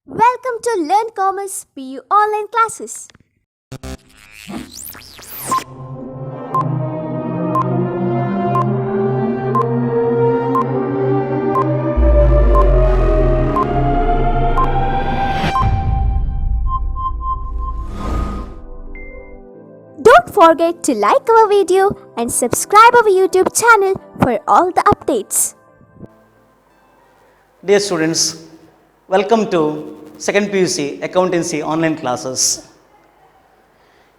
Welcome to Learn Commerce PU online classes. Don't forget to like our video and subscribe our YouTube channel for all the updates. Dear students, welcome to 2nd PUC Accountancy online classes.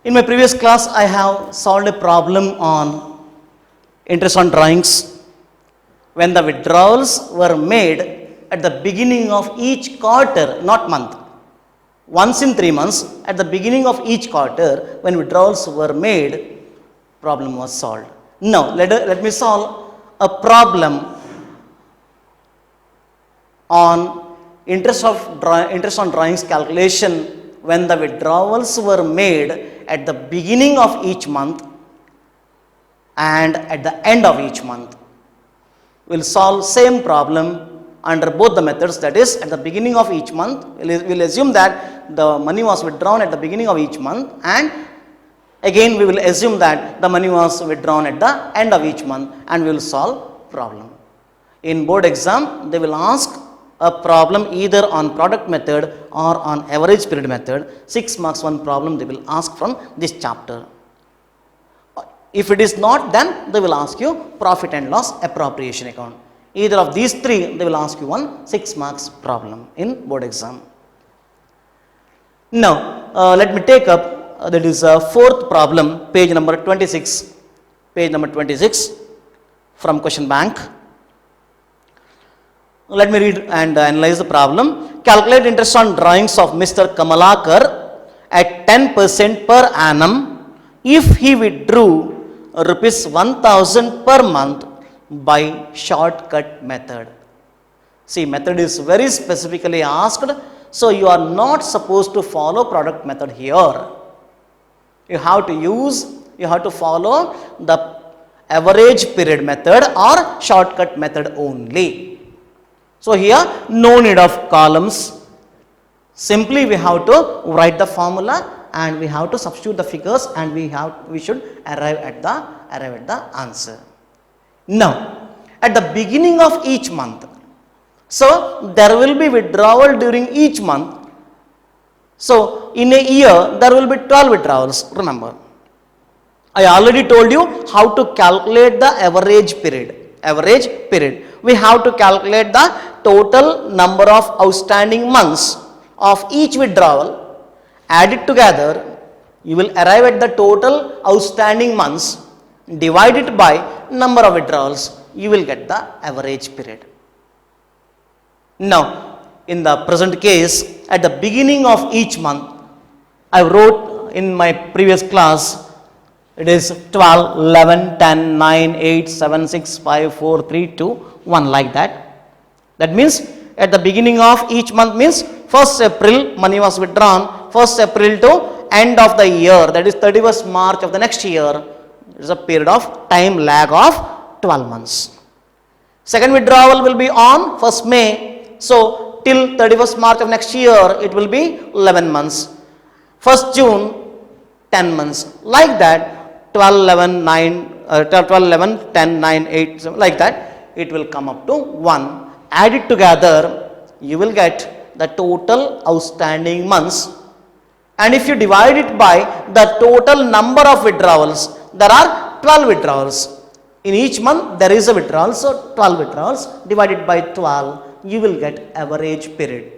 In my previous class, I have solved a problem on interest on drawings when the withdrawals were made at the beginning of each quarter, not month. Once in 3 months, at the beginning of each quarter, when withdrawals were made, problem was solved. Now, let me solve a problem on interest on drawings calculation when the withdrawals were made at the beginning of each month and at the end of each month. We will solve same problem under both the methods, that is at the beginning of each month. We will assume that the money was withdrawn at the beginning of each month, and again we will assume that the money was withdrawn at the end of each month, and we will solve problem. In board exam, they will ask a problem either on product method or on average period method. 6 marks one problem they will ask from this chapter. If it is not, then they will ask you profit and loss appropriation account. Either of these three, they will ask you one 6 marks problem in board exam. Now, let me take up that is fourth problem, page number 26. Page number 26 from question bank. Let me read and analyze the problem. Calculate interest on drawings of Mr. Kamalakar at 10% per annum if he withdrew rupees 1000 per month by shortcut method. See, method is very specifically asked, so you are not supposed to follow product method here. You have to follow the average period method or shortcut method only. So here no need of columns, simply we have to write the formula and we have to substitute the figures, and we should arrive at the answer. Now, at the beginning of each month, so there will be withdrawal during each month. So in a year there will be 12 withdrawals. Remember, I already told you how to calculate the average period. We have to calculate the total number of outstanding months of each withdrawal. Add it together, you will arrive at the total outstanding months. Divide it by number of withdrawals, you will get the average period. Now, in the present case, at the beginning of each month, I wrote in my previous class, it is 12, 11, 10, 9, 8, 7, 6, 5, 4, 3, 2, 1, like that. That means at the beginning of each month means 1st April money was withdrawn, 1st April to end of the year, that is 31st March of the next year. There is a period of time lag of 12 months. Second withdrawal will be on 1st May. So till 31st March of next year it will be 11 months. 1st June 10 months. Like that 12, 11, 10, 9, 8, like that it will come up to 1. Add it together, you will get the total outstanding months, and if you divide it by the total number of withdrawals, there are 12 withdrawals. In each month there is a withdrawal, so 12 withdrawals divided by 12, you will get average period,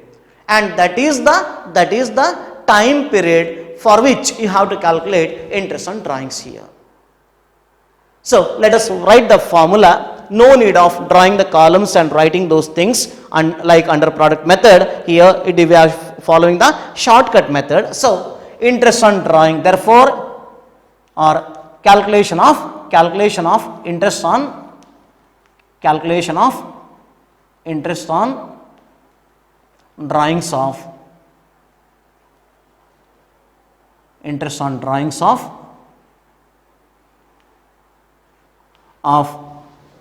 and that is the time period for which you have to calculate interest on drawings here. So let us write the formula. No need of drawing the columns and writing those things, and like under product method, here we are following the shortcut method. So interest on drawing, therefore, or calculation of interest on drawings of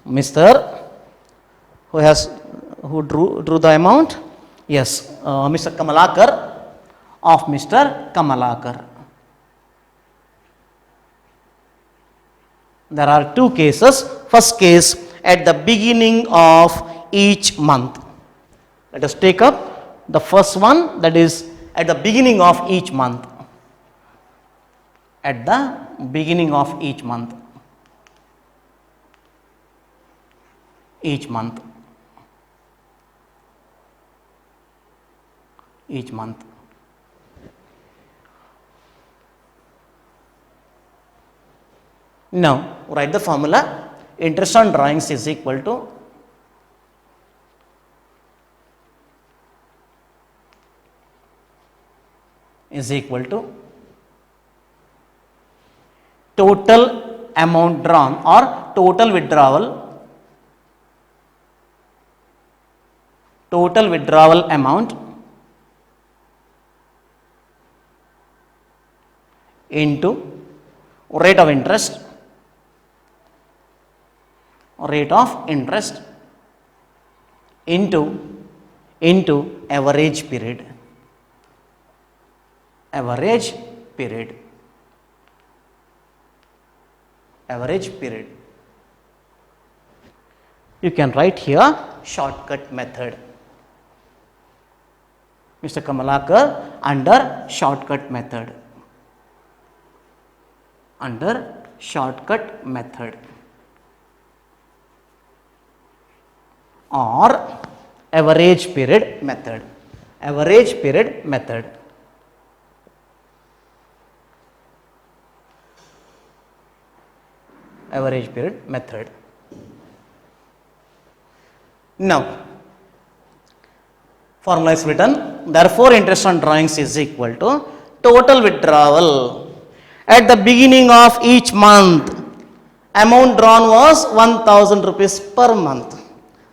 Mr. who drew the amount Yes, Mr. Kamalakar, of Mr. Kamalakar. There are two cases. First case, at the beginning of each month. Let us take up the first one, that is at the beginning of each month. At the beginning of each month. Each month. Each month. Now, write the formula. Interest on drawings is equal to total amount drawn or total withdrawal amount into rate of interest into average period. Average period. You can write here shortcut method. Mr. Kamalakar, under shortcut method. Or average period method. Now, formula is written. Therefore, interest on drawings is equal to total withdrawal at the beginning of each month. Amount drawn was 1000 rupees per month.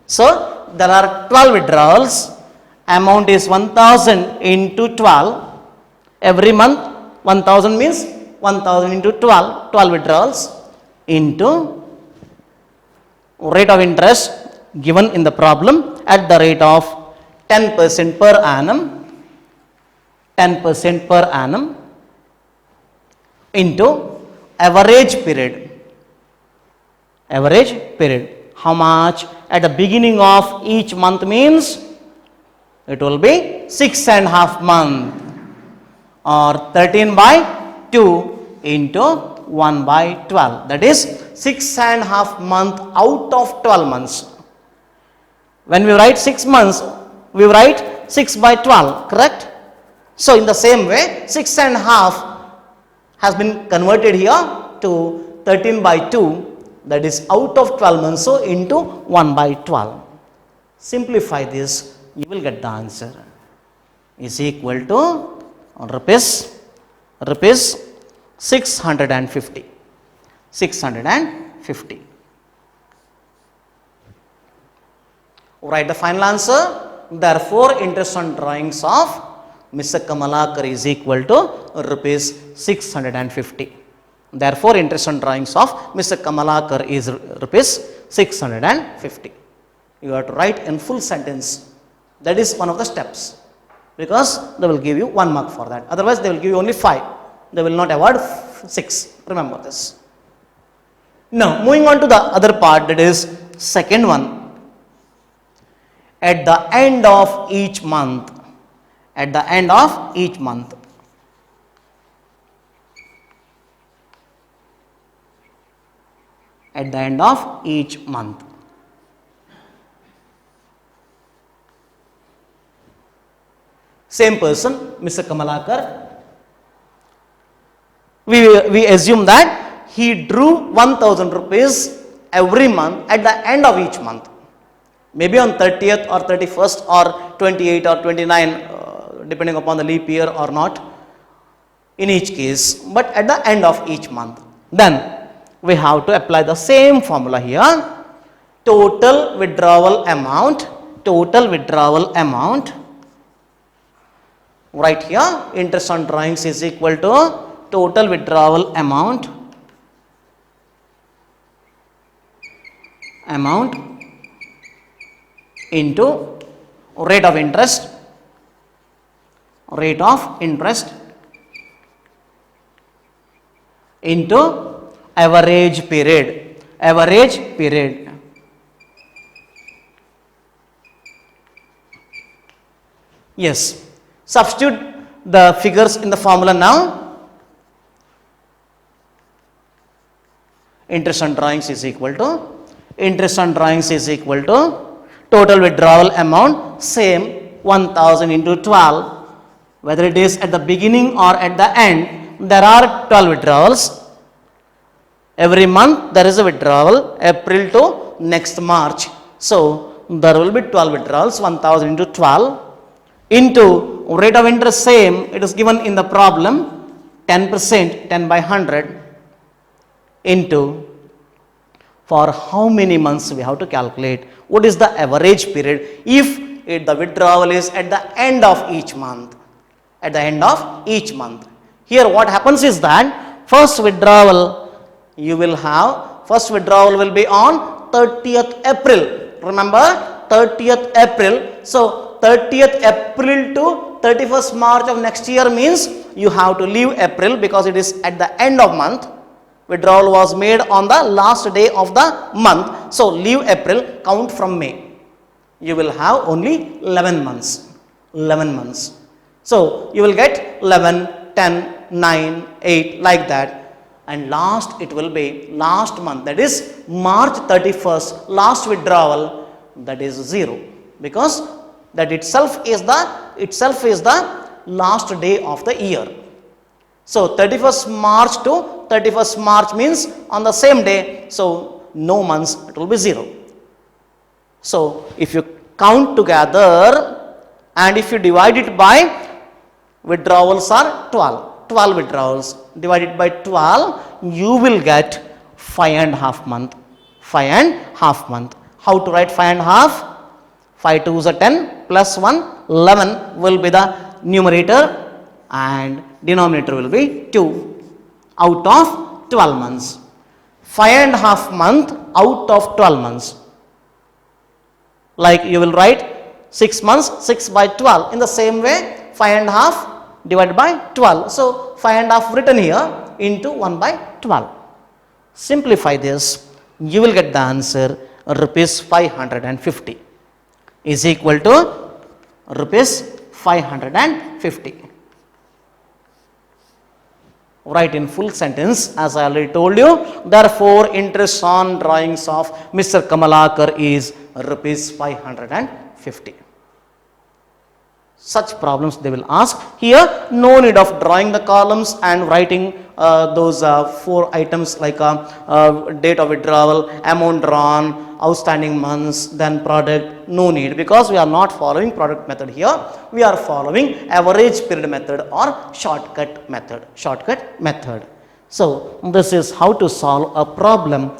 So, there are 12 withdrawals. Amount is 1000 into 12. Every month 1000 means 1000 into 12. 12 withdrawals into rate of interest given in the problem at the rate of 10% per annum. 10% per annum into average period. How much? At the beginning of each month means it will be 6.5 months or 13 by 2 into 1 by 12. That is 6.5 months out of 12 months. When we write 6 months, we write 6 by 12, correct? So, in the same way, 6.5 has been converted here to 13 by 2, that is out of 12 months, so into 1 by 12. Simplify this, you will get the answer. Is equal to rupees 650. Write the final answer. Therefore, interest on drawings of Mr. Kamalakar is equal to rupees 650. Therefore, interest on drawings of Mr. Kamalakar is rupees 650. You have to write in full sentence. That is one of the steps, because they will give you 1 mark for that. Otherwise, they will give you only 5. They will not award 6. Remember this. Now, moving on to the other part, that is second one. At the end of each month. At the end of each month. At the end of each month. Same person, Mr. Kamalakar. We assume that he drew 1000 rupees every month at the end of each month. Maybe on 30th or 31st or 28 or 29, depending upon the leap year or not, in each case, but at the end of each month. Then we have to apply the same formula here. Total withdrawal amount. Right here, interest on drawings is equal to total withdrawal amount into rate of interest rate of interest into average period. Average period. Yes, substitute the figures in the formula now. Interest on drawings is equal to total withdrawal amount, same 1000 into 12, whether it is at the beginning or at the end. There are 12 withdrawals. Every month there is a withdrawal, April to next March. So there will be 12 withdrawals, 1000 into 12 into rate of interest, same, it is given in the problem, 10%, 10 by 100 into, for how many months we have to calculate, what is the average period if the withdrawal is at the end of each month. At the end of each month. Here what happens is that first withdrawal will be on 30th April. Remember, 30th April. So 30th April to 31st March of next year means you have to leave April because it is at the end of month. Withdrawal was made on the last day of the month. So leave April, count from May. You will have only 11 months. 11 months. So you will get 11, 10, 9, 8 like that. And last it will be last month, that is March 31st, last withdrawal, that is 0, because that itself is the last day of the year. So 31st March to 31st March means on the same day, so no months, it will be 0. So if you count together and if you divide it by, withdrawals are 12 withdrawals, divided by 12, you will get 5.5 month. 5.5 month. How to write 5.5? 5 2s are 10 plus 1, 11 will be the numerator and denominator will be 2 out of 12 months. 5.5 month out of 12 months. Like you will write 6 months, 6 by 12. In the same way, 5.5 divided by 12. So 5.5 written here into 1 by 12. Simplify this, you will get the answer rupees 550 is equal to rupees 550. Write in full sentence as I already told you. Therefore, interest on drawings of Mr. Kamalakar is rupees 550. Such problems they will ask. Here, no need of drawing the columns and writing those 4 items like date of withdrawal, amount drawn, outstanding months, then product. No need, because we are not following product method here. We are following average period method or shortcut method. So this is how to solve a problem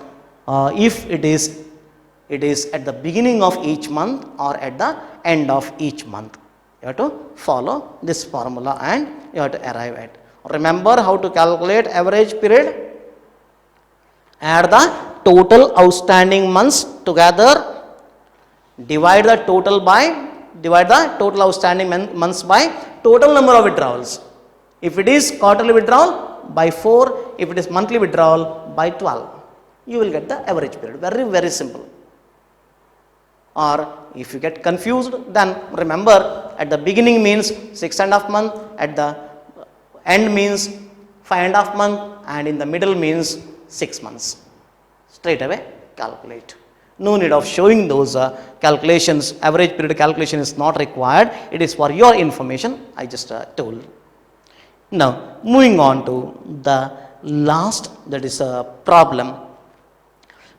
if it is at the beginning of each month or at the end of each month. You have to follow this formula and you have to arrive at. Remember how to calculate average period? Add the total outstanding months together, divide the total outstanding months by total number of withdrawals. If it is quarterly withdrawal, by 4, if it is monthly withdrawal, by 12. You will get the average period. Very, very simple. Or if you get confused, then remember at the beginning means 6.5 month, at the end means 5.5 month, and in the middle means 6 months. Straight away calculate. No need of showing those calculations. Average period calculation is not required. It is for your information. I just told. Now moving on to the last, that is a problem.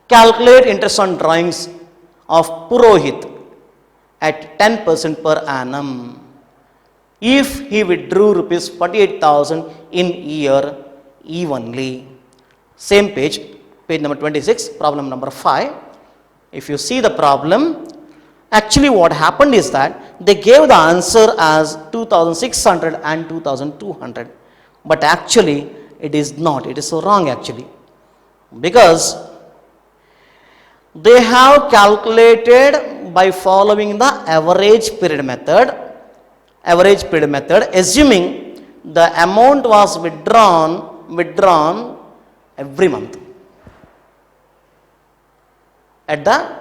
Calculate interest on drawings of Purohit at 10% per annum if he withdrew rupees 48,000 in year evenly. Same page number 26, problem number 5. If you see the problem, actually what happened is that they gave the answer as 2,600 and 2,200, but actually it is not. It is so wrong actually, because they have calculated by following the average period method, average period method, assuming the amount was withdrawn every month at the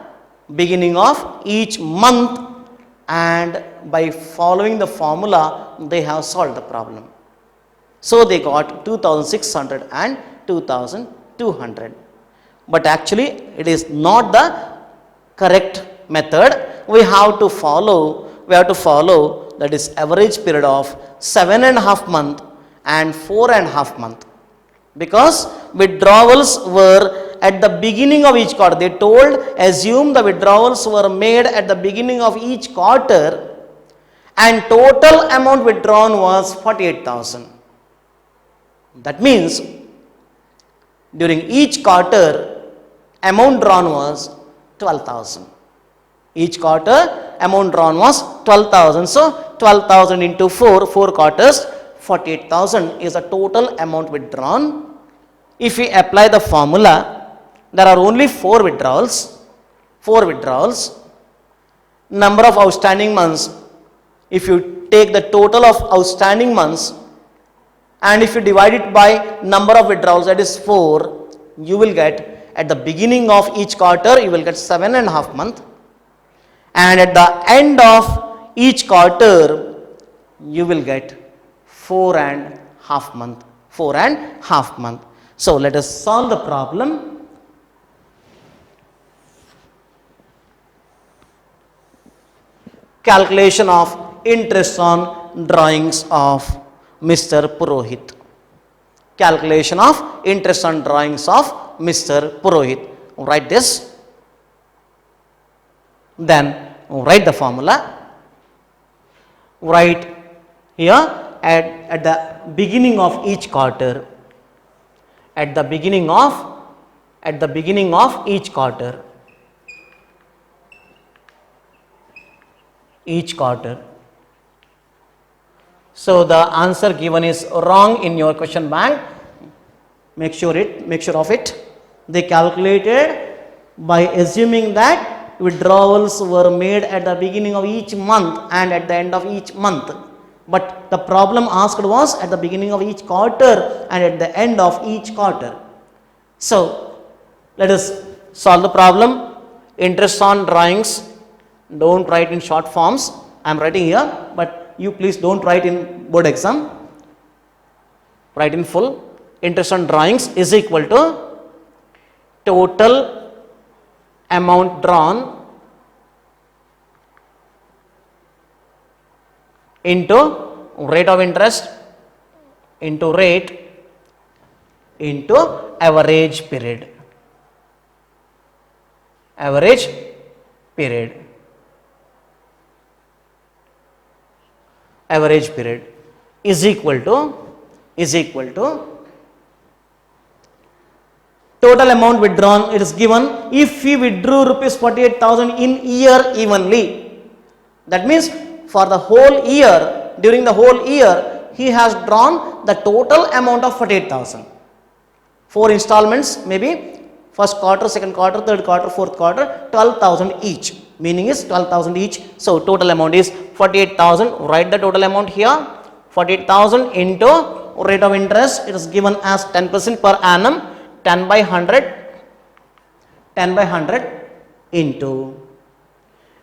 beginning of each month, and by following the formula they have solved the problem. So they got 2600 and 2200, but actually it is not the correct method. We have to follow that is average period of 7.5 month and 4.5 month, because withdrawals were at the beginning of each quarter. They told assume the withdrawals were made at the beginning of each quarter and total amount withdrawn was 48,000. That means during each quarter amount drawn was 12,000. Each quarter amount drawn was 12,000. So 12,000 into 4 quarters, 48,000 is the total amount withdrawn. If we apply the formula, there are only 4 withdrawals. Number of outstanding months, if you take the total of outstanding months and if you divide it by number of withdrawals, that is 4, you will get at the beginning of each quarter you will get 7.5 month, and at the end of each quarter you will get 4.5 month. So let us solve the problem. Calculation of interest on drawings of Mr. Purohit. Calculation of interest on drawings of Mr. Purohit. Write this. Then write the formula. Write here at the beginning of each quarter. At the beginning of each quarter. So the answer given is wrong in your question bank. Make sure of it. They calculated by assuming that withdrawals were made at the beginning of each month and at the end of each month. But the problem asked was at the beginning of each quarter and at the end of each quarter. So let us solve the problem. Interest on drawings, don't write in short forms. I am writing here, but you please don't write in board exam. Write in full. Interest on drawings is equal to total amount drawn into rate of interest into rate into average period. Average period is equal to total amount withdrawn. It is given if we withdrew rupees 48,000 in year evenly. That means for the whole year, during the whole year, he has drawn the total amount of 48,000. 4 installments, maybe first quarter, second quarter, third quarter, fourth quarter, 12,000 each. Meaning is 12,000 each. So total amount is 48,000. Write the total amount here. 48,000 into rate of interest. It is given as 10% per annum. 10 by 100 into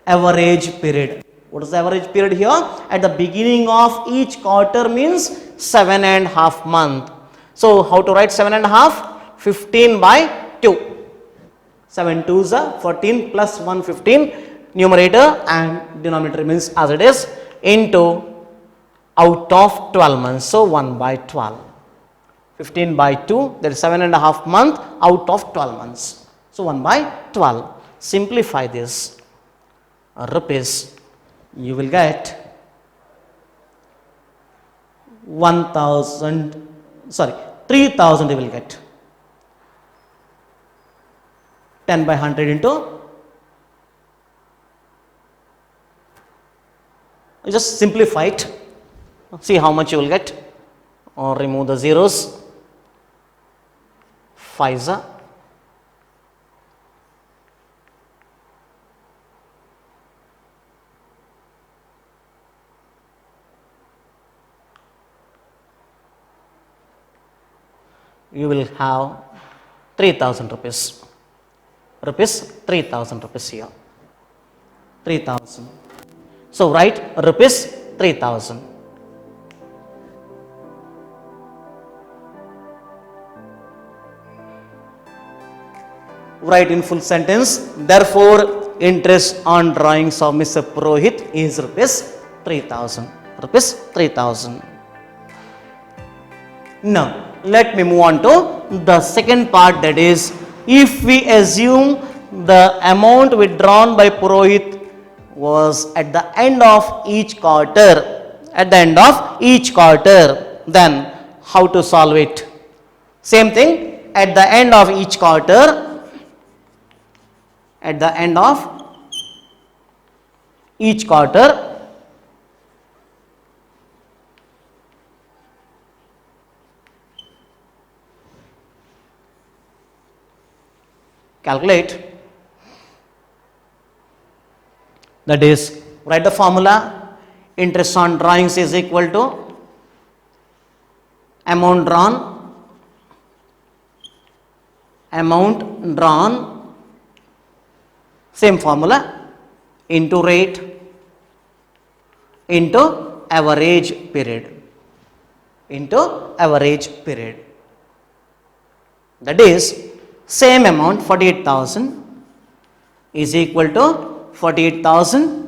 average period. What is the average period here? At the beginning of each quarter means 7.5 month. So how to write 7.5? 15 by 2. 7 2s are 14 plus 1 15. Numerator and denominator remains as it is into out of 12 months. So 1 by 12. 15 by 2, that is 7.5 month out of 12 months. So 1 by 12. Simplify this. Rupees, you will get 3,000 you will get. 10 by 100 into, just simplify it. See how much you will get, or remove the zeros. 5s are 5 you will have 3000 rupees. Rupees 3000 rupees here. 3000. So write rupees 3000. Write in full sentence. Therefore, interest on drawings of Mr. Purohit is rupees 3000. Rupees 3000. Now, let me move on to the second part, that is, if we assume the amount withdrawn by Purohit was at the end of each quarter, then how to solve it? Same thing, at the end of each quarter, calculate, that is, write the formula. Interest on drawings is equal to amount drawn, same formula, into rate into average period, that is, same amount 48,000 is equal to 48,000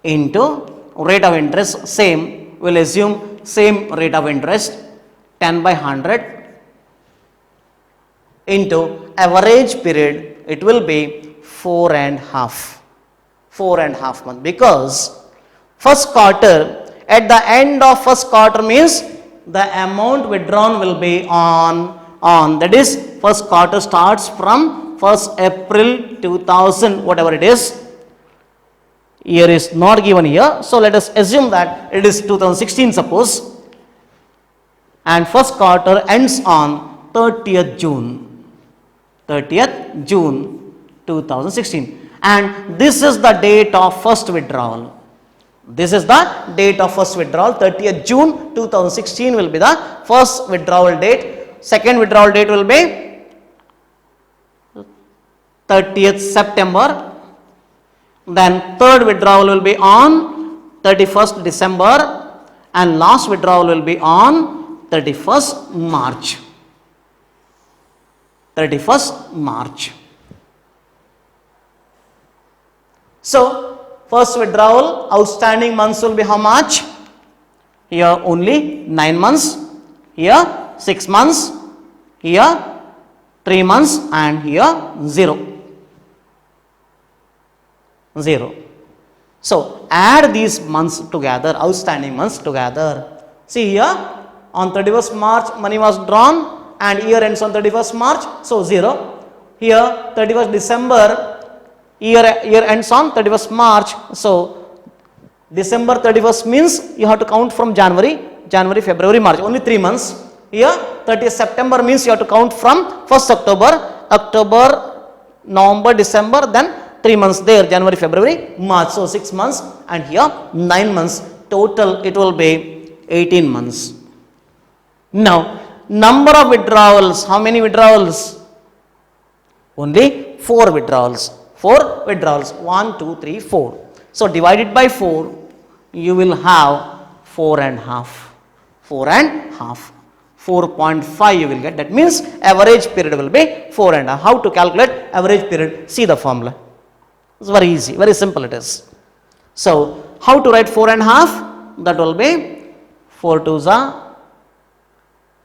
into rate of interest, same, we will assume same rate of interest, 10 by 100 into average period, it will be 4.5 months, because first quarter, at the end of first quarter means the amount withdrawn will be on, that is, first quarter starts from 1st April 2000, whatever it is. Year is not given here, so let us assume that it is 2016 suppose, and first quarter ends on 30th June 2016, and this is the date of first withdrawal. 30th June 2016 will be the first withdrawal date. Second withdrawal date will be 30th September. Then third withdrawal will be on 31st December, and last withdrawal will be on 31st March. So, first withdrawal outstanding months will be how much? Here only 9 months, here 6 months, here 3 months, and here 0. So, add these months together, outstanding months together. See here, on 31st March money was drawn and year ends on 31st March, so 0. Here 31st December, year ends on 31st March, so December 31st means you have to count from January, February, March, only 3 months. Here 30th September means you have to count from 1st October, November, December, then 3 months there, January, February, March, so 6 months, and here 9 months, total it will be 18 months. Now, number of withdrawals, how many withdrawals? Only 4 withdrawals. 1, 2, 3, 4. So, divided by 4, you will have 4.5. 4.5 you will get. That means average period will be 4.5. How to calculate average period? See the formula. It's very easy, very simple it is. So, how to write 4.5? That will be 4 2s are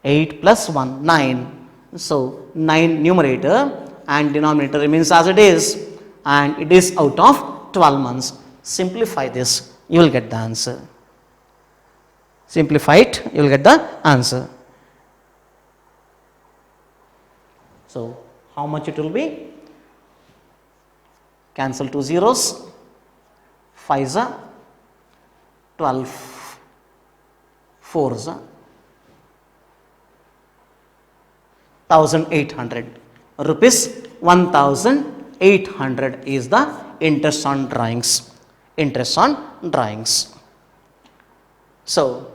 8 plus 1, 9. So, 9 numerator and denominator remains as it is, and it is out of 12 months. Simplify this, you will get the answer. Simplify it, you will get the answer. So, how much it will be? Cancel 2 zeros, 5s are 12, 4s are 1800 rupees. 1800 is the interest on drawings. So,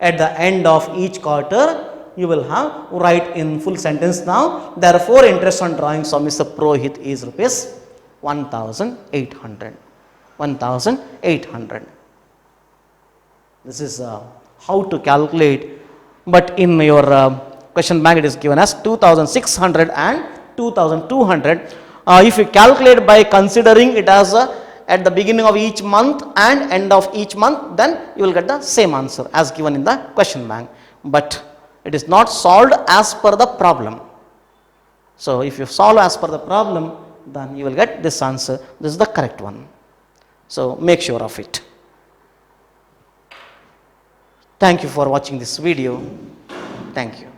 at the end of each quarter, you will have write in full sentence now. Therefore, interest on drawings of Mr. Purohit is rupees 1,800. 1,800. This is how to calculate, but in your question bank it is given as 2,600 and 2,200. If you calculate by considering it as at the beginning of each month and end of each month, then you will get the same answer as given in the question bank. But it is not solved as per the problem. So if you solve as per the problem, then you will get this answer. This is the correct one. So make sure of it. Thank you for watching this video. Thank you.